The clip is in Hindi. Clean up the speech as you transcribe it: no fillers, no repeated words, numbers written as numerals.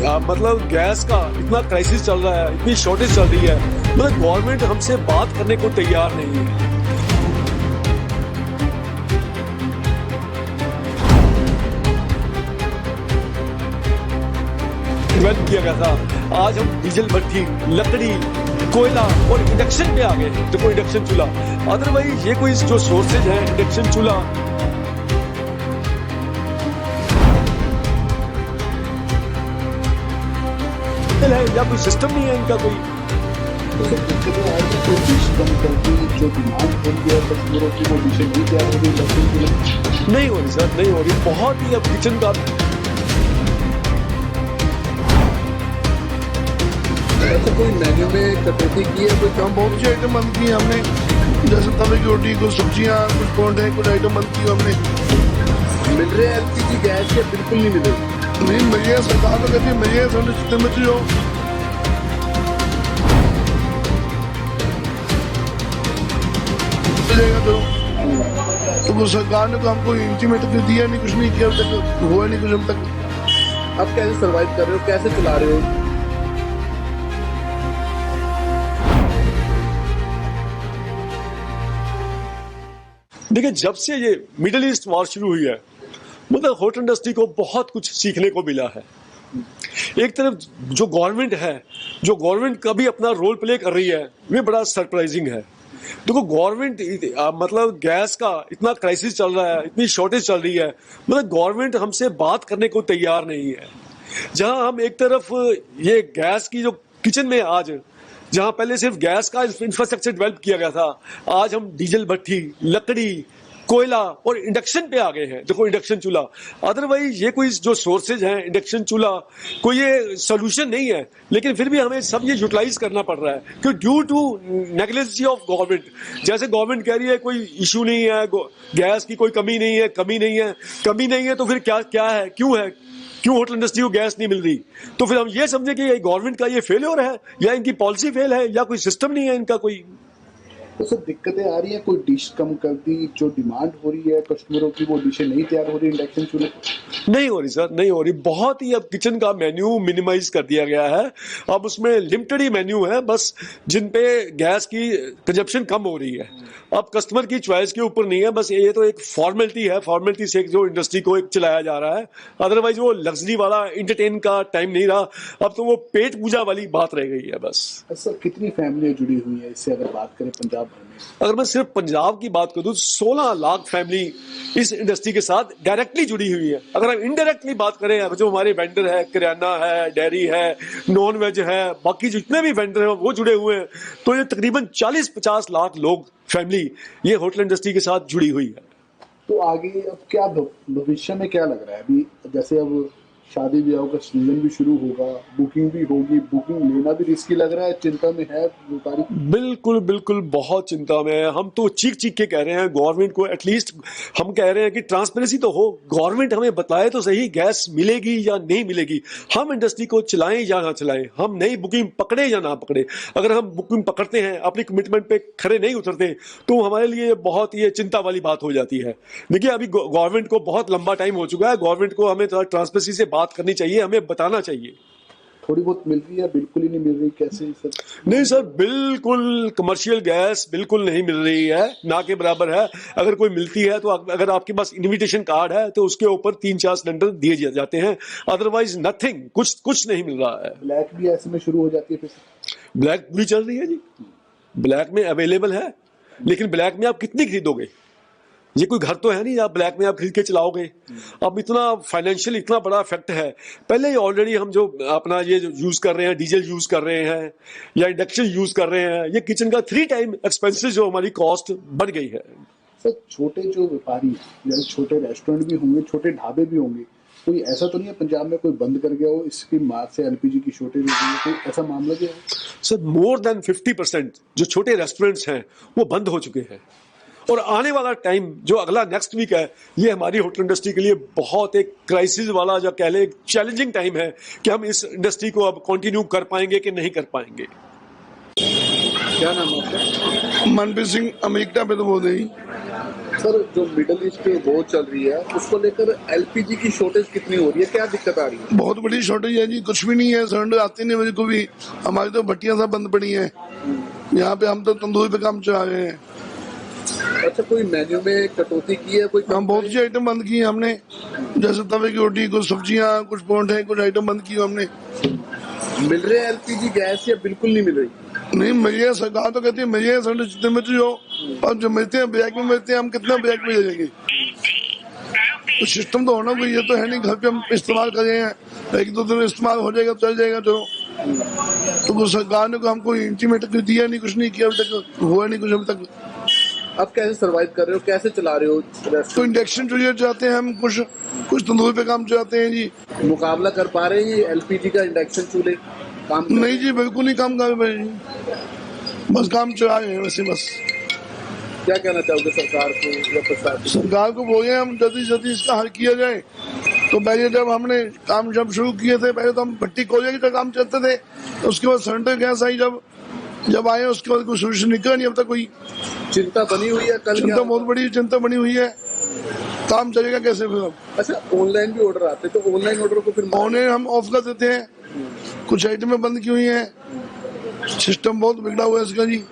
मतलब गैस का इतना क्राइसिस चल रहा है, इतनी शॉर्टेज चल रही है, मतलब गवर्नमेंट हमसे बात करने को तैयार नहीं है। डेवलप किया गया था, आज हम डीजल भट्टी, लकड़ी, कोयला और इंडक्शन पे आ गए। देखो इंडक्शन चूल्हा, अदरवाइज ये कोई जो सोर्सेज है इंडक्शन चूल्हा है या कोई सिस्टम नहीं है इनका कोई। नहीं हो रही सर, नहीं हो रही, बहुत ही अब किचन का ऐसा कोई मेन्यू में कटौती की है, कोई कम? बहुत सी आइटम बंद की हमने, जैसे तवे की रोटी, कुछ सब्जियां, कुछ परोठे, कुछ आइटम बंद की हमने। मिल रहे हैं एलपीजी गैस या बिल्कुल नहीं मिल रही? नहीं मिलिए, सरकार तो कहती है मिलिए, हमने सिस्टम में जो मिलेगा करो। तो वो सरकार ने तो हमको इंटीमेट तो दिया नहीं, कुछ नहीं किया अब तक, हुआ नहीं कुछ अब तक। आप कैसे सर्वाइव कर रहे हो, कैसे चला रहे हो? देखिए, जब से ये मिडिल ईस्ट वॉर शुरू हुई है, मतलब होटल इंडस्ट्री को बहुत कुछ सीखने को मिला है। एक तरफ जो गवर्नमेंट का भी अपना रोल प्ले कर रही है, वे बड़ा सरप्राइजिंग है। देखो गवर्नमेंट मतलब गैस का इतना क्राइसिस चल रहा है, इतनी शॉर्टेज चल रही है, मतलब गवर्नमेंट हमसे बात करने को तैयार नहीं है। जहां हम एक तरफ ये गैस की जो किचन में आज, जहां पहले सिर्फ गैस का इंफ्रास्ट्रक्चर डेवलप किया गया था, आज हम डीजल भट्टी, लकड़ी, कोयला और इंडक्शन पे आ गए हैं। देखो इंडक्शन चूल्हा, अदरवाइज ये कोई जो सोर्सेज हैं इंडक्शन चूल्हा कोई ये सोल्यूशन नहीं है, लेकिन फिर भी हमें सब ये यूटिलाइज करना पड़ रहा है कि due to negligence of government. जैसे गवर्नमेंट कह रही है कोई इशू नहीं है, गैस की कोई कमी नहीं है, कमी नहीं है, तो फिर क्या है, क्यों होटल इंडस्ट्री को गैस नहीं मिल रही? तो फिर हम ये समझे कि ये गवर्नमेंट का ये फेलियर है, या इनकी पॉलिसी फेल है, या कोई सिस्टम नहीं है इनका कोई। तो सर दिक्कतें आ रही हैं, कोई डिश कम कर दी, जो डिमांड हो रही है कस्टमरों की वो डिशें नहीं तैयार हो रही इंडक्शन चूल्हे पर? नहीं हो रही सर, नहीं हो रही। बहुत ही अब किचन का मेन्यू मिनिमाइज कर दिया गया है। अब उसमें लिमिटेड ही मेन्यू है बस, जिन पे गैस की कंजप्शन कम हो रही है। अब कस्टमर की चॉइस के ऊपर नहीं है, बस ये तो एक फॉर्मेलिटी है, फॉर्मेलिटी से जो इंडस्ट्री को एक चलाया जा रहा है। अदरवाइज वो लग्जरी वाला एंटरटेन का टाइम नहीं रहा, अब तो वो पेट पूजा वाली बात रह गई है बस। सर कितनी फैमिलियां जुड़ी हुई हैं इससे, अगर बात करें पंजाब भर में? अगर मैं सिर्फ पंजाब की बात करूं, 16 लाख फैमिली इस इंडस्ट्री के साथ डायरेक्टली जुड़ी हुई है। अगर हम इनडायरेक्टली बात करें, जो हमारे वेंडर है, किराना है, डेयरी है, नॉन वेज है, बाकी जितने भी वेंडर हैं वो जुड़े हुए हैं, तो ये तकरीबन 40-50 लाख लोग फैमिली ये होटल इंडस्ट्री के साथ जुड़ी हुई है। तो आगे अब क्या भविष्य में क्या लग रहा है? अभी जैसे अब शादी ब्याह का सीजन भी शुरू होगा, बुकिंग भी होगी, बुकिंग लेना भी रिस्की लग रहा है, चिंता में है व्यापारी? बिल्कुल बिल्कुल, बहुत चिंता में है। हम तो चीख के कह रहे हैं गवर्नमेंट को, एटलीस्ट हम कह रहे हैं कि ट्रांसपेरेंसी तो हो, गवर्नमेंट हमें बताए तो सही गैस मिलेगी या नहीं मिलेगी। हम इंडस्ट्री को चलाएं या ना चलाएं, हम नई बुकिंग पकड़े या ना पकड़े। अगर हम बुकिंग पकड़ते हैं, अपनी कमिटमेंट पे खड़े नहीं उतरते, तो हमारे लिए बहुत ये चिंता वाली बात हो जाती है। देखिए अभी गवर्नमेंट को बहुत लंबा टाइम हो चुका है, गवर्नमेंट को हमें ट्रांसपेरेंसी से बात करनी चाहिए, हमें बताना चाहिए। थोड़ी बहुत मिल रही है, बिल्कुल ही नहीं मिल रही, कैसे सर? नहीं सर, बिल्कुल कमर्शियल गैस बिल्कुल नहीं मिल रही है, ना के बराबर है। अगर कोई मिलती है तो अगर आपके पास इनविटेशन कार्ड है तो उसके ऊपर 3-4 सिलेंडर दिए जाते हैं, अदरवाइज नथिंग, कुछ नहीं मिल रहा है। ब्लैक भी ऐसे में शुरू हो जाती है फिर? ब्लैक भी चल रही है जी, ब्लैक में अवेलेबल है, लेकिन ब्लैक में आप कितनी खरीदोगे? ये कोई घर तो है नहीं आप ब्लैक में आप खरीद के चलाओगे। अब इतना फाइनेंशियल इतना बड़ा इफेक्ट है। पहले ही ऑलरेडी हम जो अपना ये यूज कर रहे हैं, डीजल यूज कर रहे हैं या इंडक्शन यूज कर रहे हैं, ये किचन का 3 टाइम एक्सपेंसेस जो हमारी कॉस्ट बढ़ गई है। सर छोटे जो व्यापारी, जैसे छोटे रेस्टोरेंट भी होंगे, छोटे ढाबे भी होंगे, कोई ऐसा तो नहीं है पंजाब में कोई बंद कर गया हो इसकी मार से, एलपीजी की शॉर्टेज हो गई, कोई ऐसा मामला भी है? सर मोर देन 50% जो छोटे रेस्टोरेंट्स हैं वो बंद हो चुके हैं, और आने वाला टाइम जो अगला नेक्स्ट वीक है, ये हमारी होटल इंडस्ट्री के लिए बहुत एक क्राइसिस वाला, जो कह ले चैलेंजिंग टाइम है कि हम इस इंडस्ट्री को अब कंटिन्यू कर पाएंगे कि नहीं कर पाएंगे। क्या नाम है आपका? मनप्रीत सिंह, अमेरिका पे तो बोल रही। सर जो मिडल ईस्ट में वॉर चल रही है उसको लेकर एलपीजी की शॉर्टेज कितनी हो रही है, क्या दिक्कत आ रही है? बहुत बड़ी शॉर्टेज है जी, कुछ भी नहीं है, सिलेंडर आते नहीं मेरे को भी। हमारी तो भट्टियां सब बंद पड़ी हैं यहाँ पे, हम तो तंदूरी पे काम चला रहे हैं। अच्छा, कोई मेन्यू में कटौती की है कोई? हम बहुत सी आइटम बंद की है हमने, जैसे तवे की रोटी, कुछ सब्जियां, कुछ परोंठे, कुछ आइटम बंद की हमने। मिल रहे हैं एलपीजी गैस या बिल्कुल नहीं मिल रही? नहीं मिल रही है, सरकार तो कहती है मिल रही है सिलेंडर जितने में जो, और जो मिलते हैं ब्लैक में मिलते हैं, हम कितना ब्लैक में दे देंगे? तो सिस्टम तो होना कोई, ये तो है नहीं घर पे हम इस्तेमाल कर रहे हैं, एक दो दिन इस्तेमाल हो जाएगा, चल जाएगा चलो। तो सरकार ने हमको इंटीमेट दिया नहीं, कुछ नहीं किया अभी तक, हुआ नहीं कुछ अभी तक। आप कैसे सरवाइव कर रहे हो, कैसे चला रहे हो तो रेस्टोरेंट? इंडक्शन चूल्हे जाते हैं हम, कुछ तंदूर पे काम चलाते हैं जी। मुकाबला कर पा रहे हैं एलपीजी का इंडक्शन चूल्हे काम? नहीं जी, बिल्कुल नहीं काम कर रहे जी, बस काम चला रहे हैं वैसे बस। क्या कहना चाहोगे सरकार को या प्रशासन? सरकार को बोले हम जल्दी से जल्दी इसका हल किया जाए। तो पहले जब हमने काम जब शुरू किए थे, पहले तो हम भट्टी कोयले की काम चलते थे, तो उसके बाद सिलेंडर गैस आई, जब आए उसके बाद कोई सोल्यूशन निकला नहीं अब तक कोई। चिंता बनी हुई है कल? चिंता बहुत बड़ी चिंता बनी हुई है, काम चलेगा कैसे फिर अब? अच्छा, ऑनलाइन भी ऑर्डर आते तो ऑनलाइन ऑर्डर को फिर ऑनलाइन हम ऑफ कर देते हैं, कुछ आइटमें बंद की हुई हैं, सिस्टम बहुत बिगड़ा हुआ है इसका जी।